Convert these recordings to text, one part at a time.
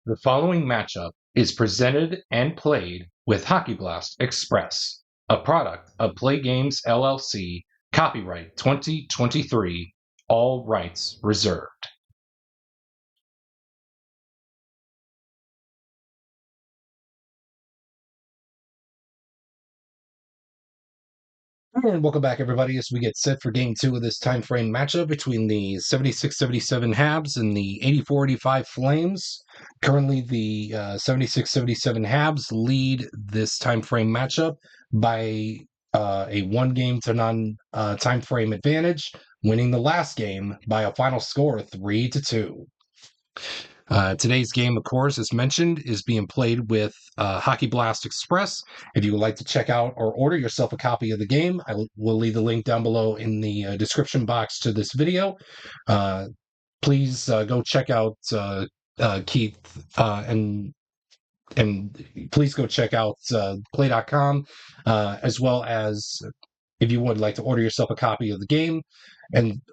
The following matchup is presented and played with Hockey Blast Express, a product of Play Games LLC, copyright 2023, all rights reserved. And welcome back, everybody, as we get set for Game 2 of this time frame matchup between the 76-77 Habs and the 84-85 Flames. Currently, the 76-77 Habs lead this time frame matchup by a one-game to none time frame advantage, winning the last game by a final score of 3-2. Today's game, of course, as mentioned, is being played with Hockey Blast Express. If you would like to check out or order yourself a copy of the game, I will leave the link down below in the description box to this video. Please go check out Keith and please go check out play.com, as well as if you would like to order yourself a copy of the game,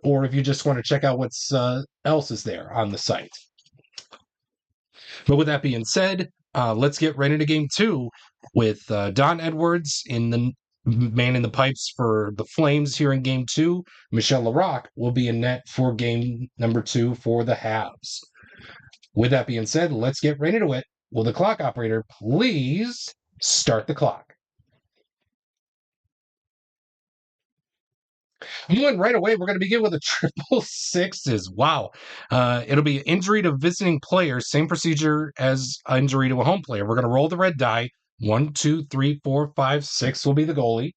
or if you just want to check out what's else is there on the site. But with that being said, let's get right into Game 2 with Don Edwards in the man in the pipes for the Flames here in Game 2. Michel Larocque will be in net for Game number 2 for the Habs. With that being said, let's get right into it. Will the clock operator please start the clock? And right away, we're going to begin with a triple sixes. Wow. It'll be injury to visiting players. Same procedure as injury to a home player. We're going to roll the red die. 1, 2, 3, 4, 5, 6 will be the goalie.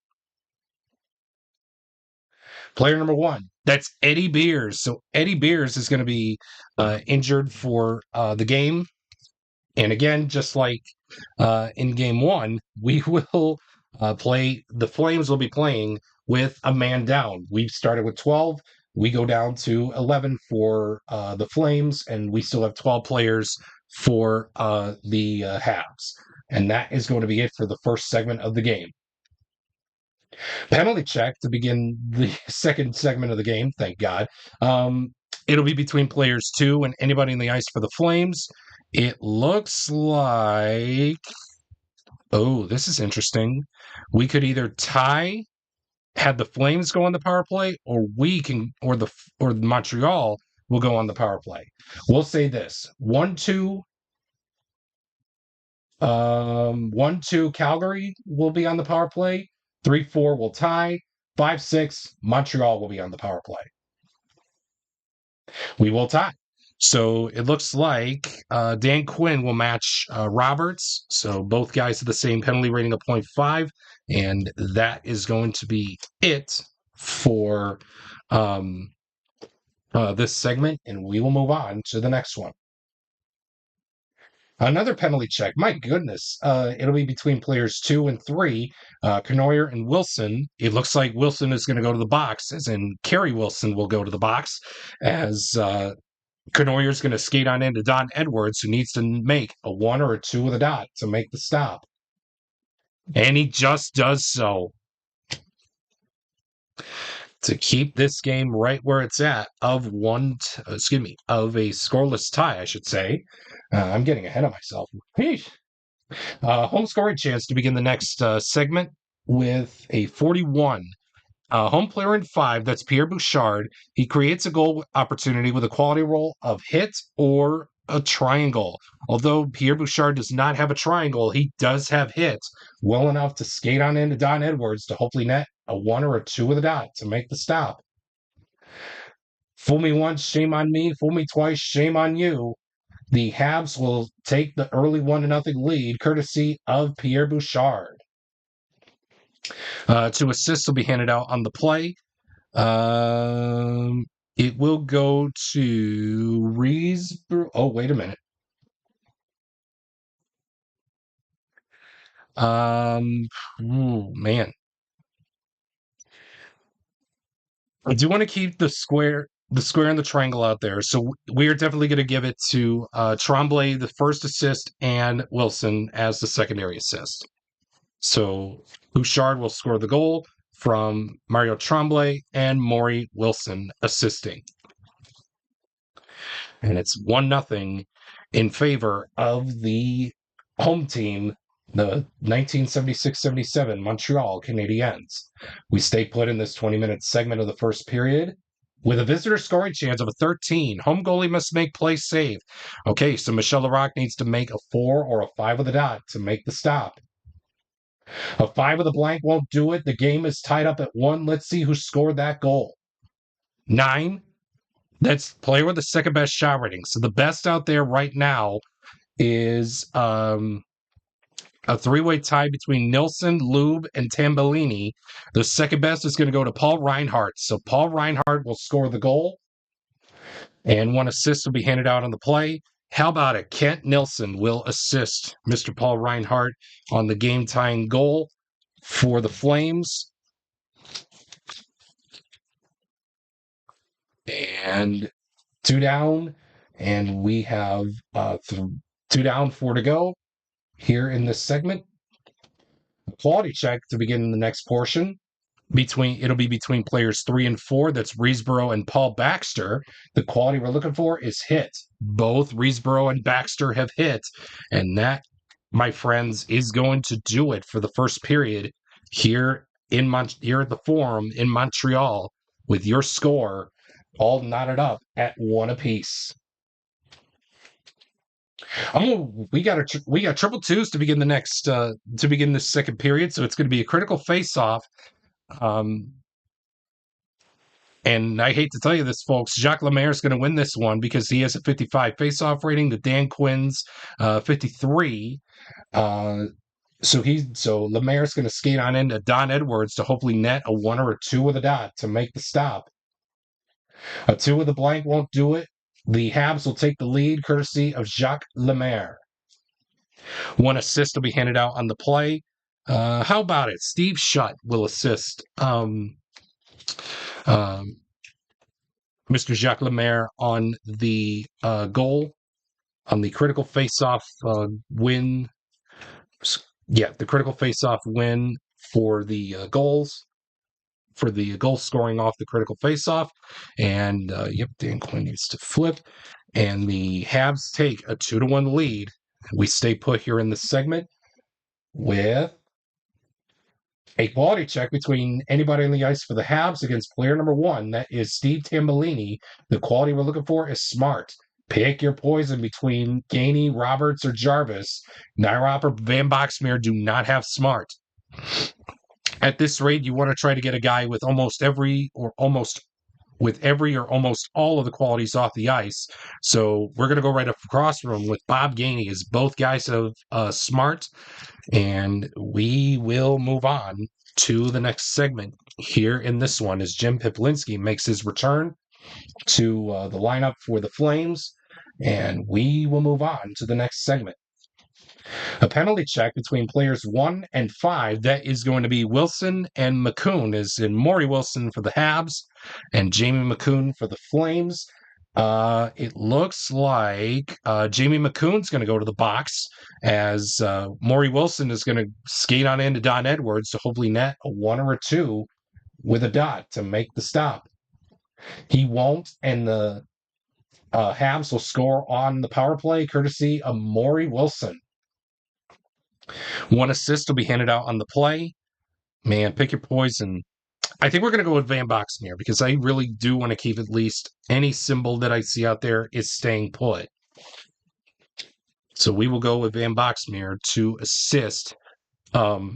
Player number 1, that's Eddie Beers. So Eddie Beers is going to be injured for the game. And again, just like in Game 1, we will play, the Flames will be playing with a man down. We started with 12. We go down to 11 for the Flames, and we still have 12 players for the Habs. And that is going to be it for the first segment of the game. Penalty check to begin the second segment of the game, thank God. It'll be between players 2 and anybody in the ice for the Flames. It looks like... Oh, this is interesting. We could either tie, have the Flames go on the power play, or we can, or Montreal will go on the power play. We'll say this: 1-2, 1-2 Calgary will be on the power play. 3-4 will tie. 5-6 Montreal will be on the power play. We will tie. So it looks like Dan Quinn will match Roberts. So both guys have the same penalty rating of 0.5. And that is going to be it for this segment. And we will move on to the next one. Another penalty check. My goodness. It'll be between players 2 and 3. Canoyer and Wilson. It looks like Wilson is going to go to the box, as in Kerry Wilson will go to the box, as Canoyer's going to skate on into Don Edwards, who needs to make a 1 or a 2 with a dot to make the stop. And he just does so. To keep this game right where it's at, of a scoreless tie, I should say. I'm getting ahead of myself. Home scoring chance to begin the next segment with a 41. Home player in 5, that's Pierre Bouchard. He creates a goal opportunity with a quality roll of hit or a triangle. Although Pierre Bouchard does not have a triangle, he does have hit well enough to skate on into Don Edwards to hopefully net a 1 or a 2 with a dot to make the stop. Fool me once, shame on me. Fool me twice, shame on you. The Habs will take the early 1-0 lead, courtesy of Pierre Bouchard. 2 assists will be handed out on the play. It will go to Reese. Oh, wait a minute. Man. I do want to keep the square and the triangle out there. So we are definitely going to give it to Tremblay, the first assist, and Wilson as the secondary assist. So Bouchard will score the goal from Mario Tremblay and Maury Wilson assisting. And it's 1-0 in favor of the home team, the 1976-77 Montreal Canadiens. We stay put in this 20-minute segment of the first period with a visitor scoring chance of a 13. Home goalie must make play save. Okay, so Michel Larocque needs to make a 4 or a 5 with a dot to make the stop. A 5 with a blank won't do it. The game is tied up at 1. Let's see who scored that goal. 9. That's player with the second best shot rating. So the best out there right now is a three-way tie between Nilsson, Lube, and Tambellini. The second best is going to go to Paul Reinhart. So Paul Reinhart will score the goal, and 1 assist will be handed out on the play. How about it? Kent Nilsson will assist Mr. Paul Reinhart on the game-tying goal for the Flames. And 2 down, and we have 2 down, 4 to go here in this segment. A quality check to begin the next portion. It'll be between players 3 and 4. That's Riesborough and Paul Baxter. The quality we're looking for is hit. Both Riesborough and Baxter have hit, and that, my friends, is going to do it for the first period here at the Forum in Montreal, with your score all knotted up at 1 apiece. We got triple twos to begin the next to begin this second period, so it's going to be a critical face-off. And I hate to tell you this, folks, Jacques Lemaire is going to win this one because he has a 55 face-off rating. The Dan Quinn's 53. So Lemaire is going to skate on into Don Edwards to hopefully net a 1 or a 2 with a dot to make the stop. A 2 with a blank won't do it. The Habs will take the lead, courtesy of Jacques Lemaire. 1 assist will be handed out on the play. How about it? Steve Shutt will assist Mr. Jacques Lemaire on the goal, on the critical face-off win. Yeah, the critical face-off win for the goals. For the goal scoring off the critical face-off. And, Dan Quinn needs to flip. And the Habs take a 2-1 lead. We stay put here in this segment with a quality check between anybody on the ice for the Habs against player number 1. That is Steve Tambellini. The quality we're looking for is smart. Pick your poison between Gainey, Roberts, or Jarvis. Nyrop or Van Boxmeer do not have smart. At this rate, you want to try to get a guy with almost all of the qualities off the ice. So we're going to go right across from him with Bob Gainey, as both guys have smart. And we will move on to the next segment here in this one as Jim Piplinski makes his return to the lineup for the Flames. And we will move on to the next segment. A penalty check between players 1 and 5. That is going to be Wilson and McCoon, as in Maury Wilson for the Habs and Jamie McCoon for the Flames. It looks like Jamie McCoon's going to go to the box, as Maury Wilson is going to skate on into Don Edwards to hopefully net a 1 or a 2 with a dot to make the stop. He won't, and the Habs will score on the power play courtesy of Maury Wilson. 1 assist will be handed out on the play. Man, pick your poison. I think we're going to go with Van Boxmeer because I really do want to keep at least any symbol that I see out there is staying put. So we will go with Van Boxmeer to assist Maury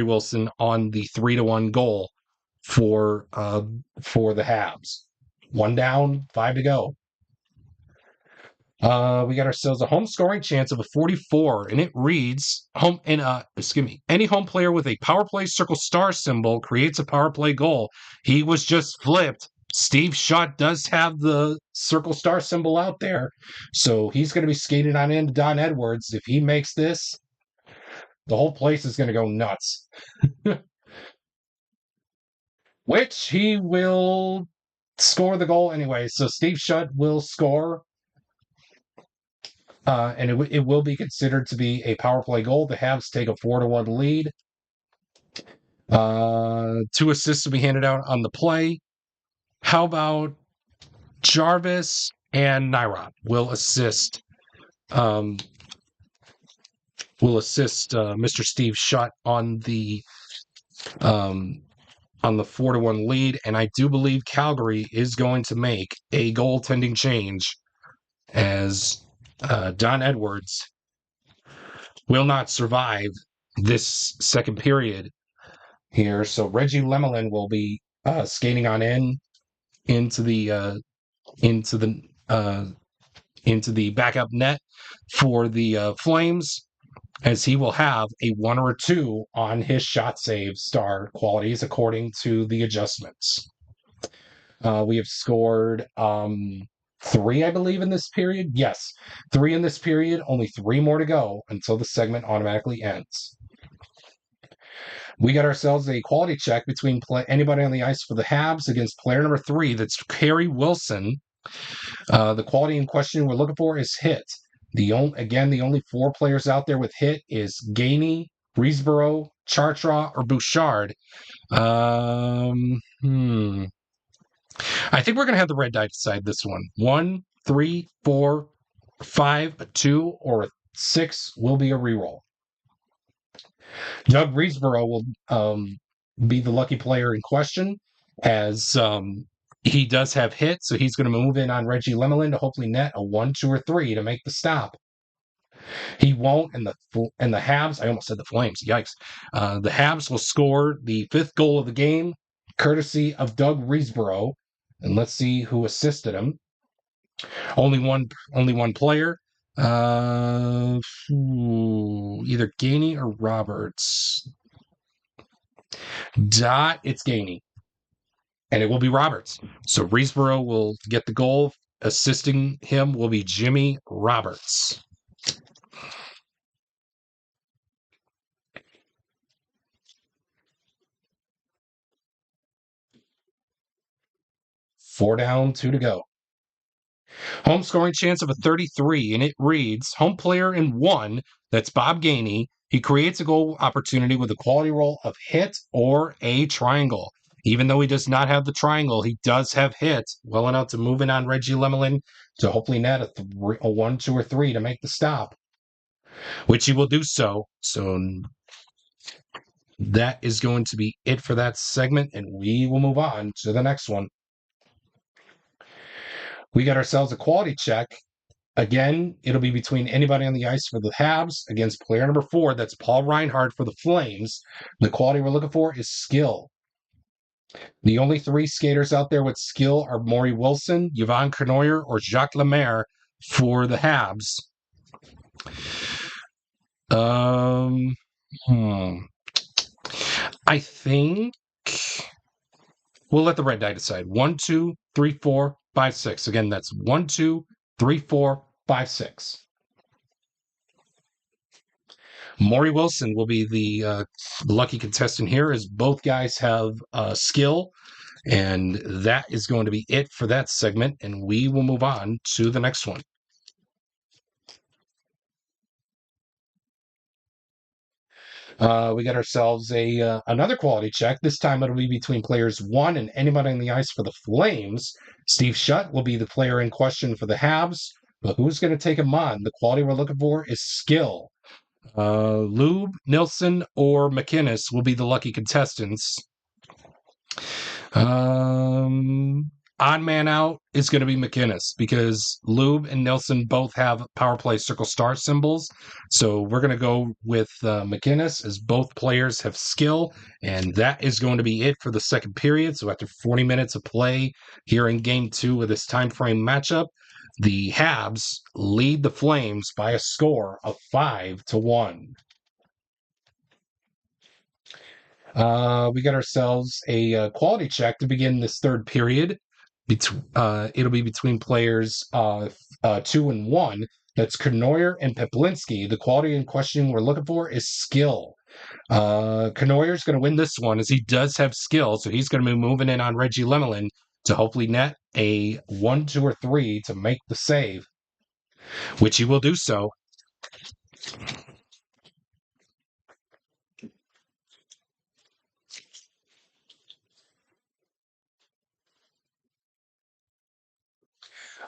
Wilson on the 3-1 goal for the Habs. 1 down, 5 to go. We got ourselves a home scoring chance of a 44, and it reads any home player with a power play circle star symbol creates a power play goal. He was just flipped. Steve Shutt does have the circle star symbol out there, so he's going to be skating on into Don Edwards. If he makes this, the whole place is going to go nuts. Which he will score the goal anyway. So Steve Shutt will score. And it will be considered to be a power play goal. The Habs take a 4-1 lead. 2 assists will be handed out on the play. How about Jarvis and Nairot will assist Mr. Steve Shutt um, on the 4-1 lead, and I do believe Calgary is going to make a goaltending change as Don Edwards will not survive this second period here. So Reggie Lemelin will be skating on into the into the uh, into the backup net for the Flames, as he will have a 1 or a 2 on his shot save star qualities according to the adjustments. We have scored 3, I believe, in this period. Yes, 3 in this period. Only 3 more to go until the segment automatically ends. We got ourselves a quality check between anybody on the ice for the Habs against player number 3. That's Kerry Wilson. The quality in question we're looking for is hit. The only 4 players out there with hit is Gainey, Breesboro, Chartra, or Bouchard. I think we're going to have the red die decide this one. 1, 3, 4, 5, a 2, or a 6 will be a reroll. Doug Breesboro will be the lucky player in question, as he does have hit, so he's going to move in on Reggie Lemelin to hopefully net a 1, 2, or 3 to make the stop. He won't, and the Habs, I almost said the Flames, yikes. The Habs will score the 5th goal of the game, courtesy of Doug Breesboro, and let's see who assisted him. Only one player. Either Gainey or Roberts. It's Gainey. And it will be Roberts. So Breesboro will get the goal. Assisting him will be Jimmy Roberts. Four down, 2 to go. Home scoring chance of a 33, and it reads home player in 1. That's Bob Gainey. He creates a goal opportunity with a quality roll of hit or a triangle. Even though he does not have the triangle, he does have hit well enough to move in on Reggie Lemelin to hopefully net a 1, 2, or 3 to make the stop, which he will do so. So that is going to be it for that segment, and we will move on to the next one. We got ourselves a quality check. Again, it'll be between anybody on the ice for the Habs against player number 4. That's Paul Reinhardt for the Flames. The quality we're looking for is skill. The only 3 skaters out there with skill are Maury Wilson, Yvon Cournoyer, or Jacques Lemaire for the Habs. I think we'll let the red die decide. 1, 2, 3, 4, 5, 6. Again, that's 1, 2, 3, 4, 5, 6. Maury Wilson will be the lucky contestant here, as both guys have skill, and that is going to be it for that segment, and we will move on to the next one. We got ourselves another quality check. This time it'll be between players 1 and anybody on the ice for the Flames. Steve Shutt will be the player in question for the Habs, but who's going to take him on? The quality we're looking for is skill. Lube, Nilsson, or McInnes will be the lucky contestants. Odd man out is going to be McInnes, because Lube and Nilsson both have power play circle star symbols. So we're going to go with McInnes, as both players have skill, and that is going to be it for the second period. So after 40 minutes of play here in Game 2 of this time frame matchup, the Habs lead the Flames by a score of 5-1. We got ourselves a quality check to begin this third period. It'll be between players 2 and 1. That's Cournoyer and Peplinski. The quality in question we're looking for is skill. Cournoyer's going to win this one, as he does have skill, so he's going to be moving in on Reggie Lemelin to hopefully net a 1, 2, or 3 to make the save, which he will do so.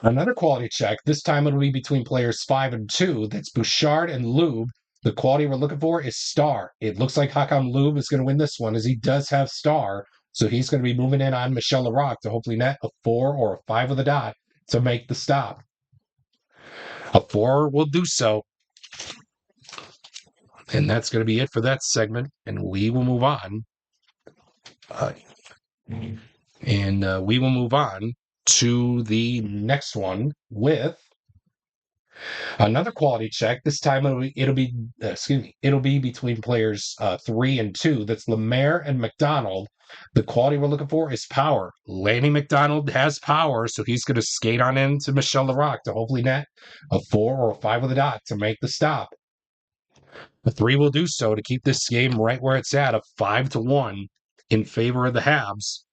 Another quality check. This time it'll be between players 5 and 2. That's Bouchard and Lube. The quality we're looking for is Star. It looks like Hakam Lube is going to win this one, as he does have Star. So he's going to be moving in on Michel Larocque to hopefully net a 4 or a 5 with a dot to make the stop. A 4 will do so. And that's going to be it for that segment. And we will move on. We will move on to the next one with another quality check. This time it'll be between players 3 and 2. That's Lemaire and McDonald. The quality we're looking for is power. Lanny McDonald has power, so he's going to skate on into Michel Larocque to hopefully net a 4 or a 5 with a dot to make the stop. The 3 will do so to keep this game right where it's at, a 5-1 in favor of the Habs.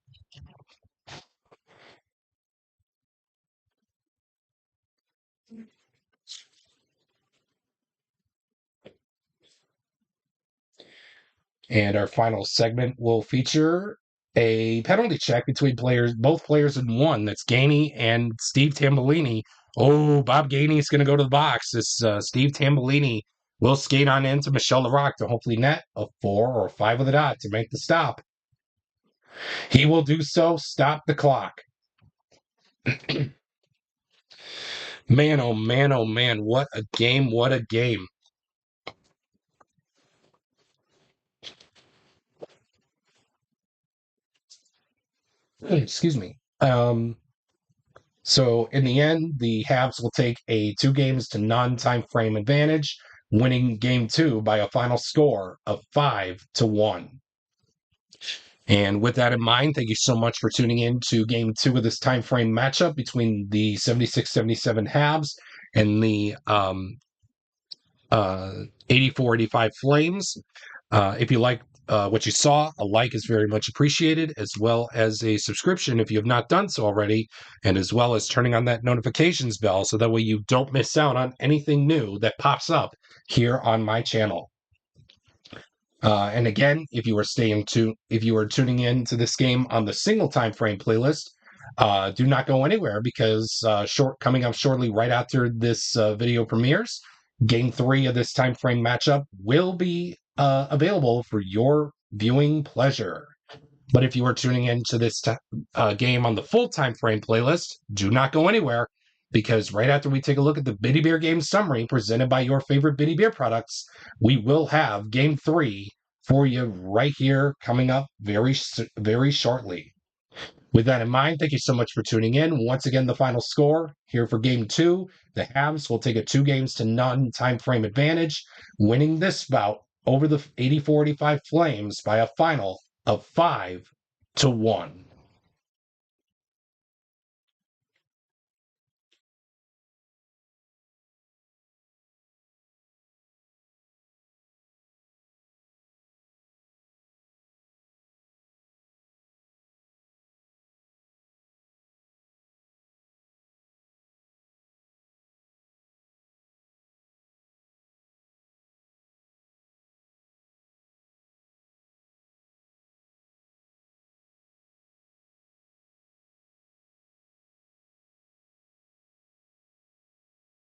And our final segment will feature a penalty check between both players in one. That's Gainey and Steve Tambellini. Oh, Bob Gainey is going to go to the box. This Steve Tambellini will skate on into Michel Larocque to hopefully net a 4 or a 5 with a dot to make the stop. He will do so. Stop the clock. Man, oh man, oh man. What a game. What a game. Excuse me. So in the end, the Habs will take a 2 games to none time frame advantage, winning game 2 by a final score of 5-1. And with that in mind, thank you so much for tuning in to game 2 of this time frame matchup between the 76-77 Habs and the 84-85 Flames. If you like what you saw, a like is very much appreciated, as well as a subscription if you have not done so already, and as well as turning on that notifications bell so that way you don't miss out on anything new that pops up here on my channel. And again, if you are tuning in to this game on the single time frame playlist, do not go anywhere because coming up shortly right after this video premieres, Game 3 of this time frame matchup will be available for your viewing pleasure. But if you are tuning into this game on the full time frame playlist, do not go anywhere because right after we take a look at the Bitty Beer game summary presented by your favorite Bitty Beer products, we will have Game 3 for you right here coming up very, very shortly. With that in mind, thank you so much for tuning in. Once again, the final score here for Game 2, the Habs will take a 2 games to none time frame advantage, winning this bout over the 84-85 Flames by a final of 5-1.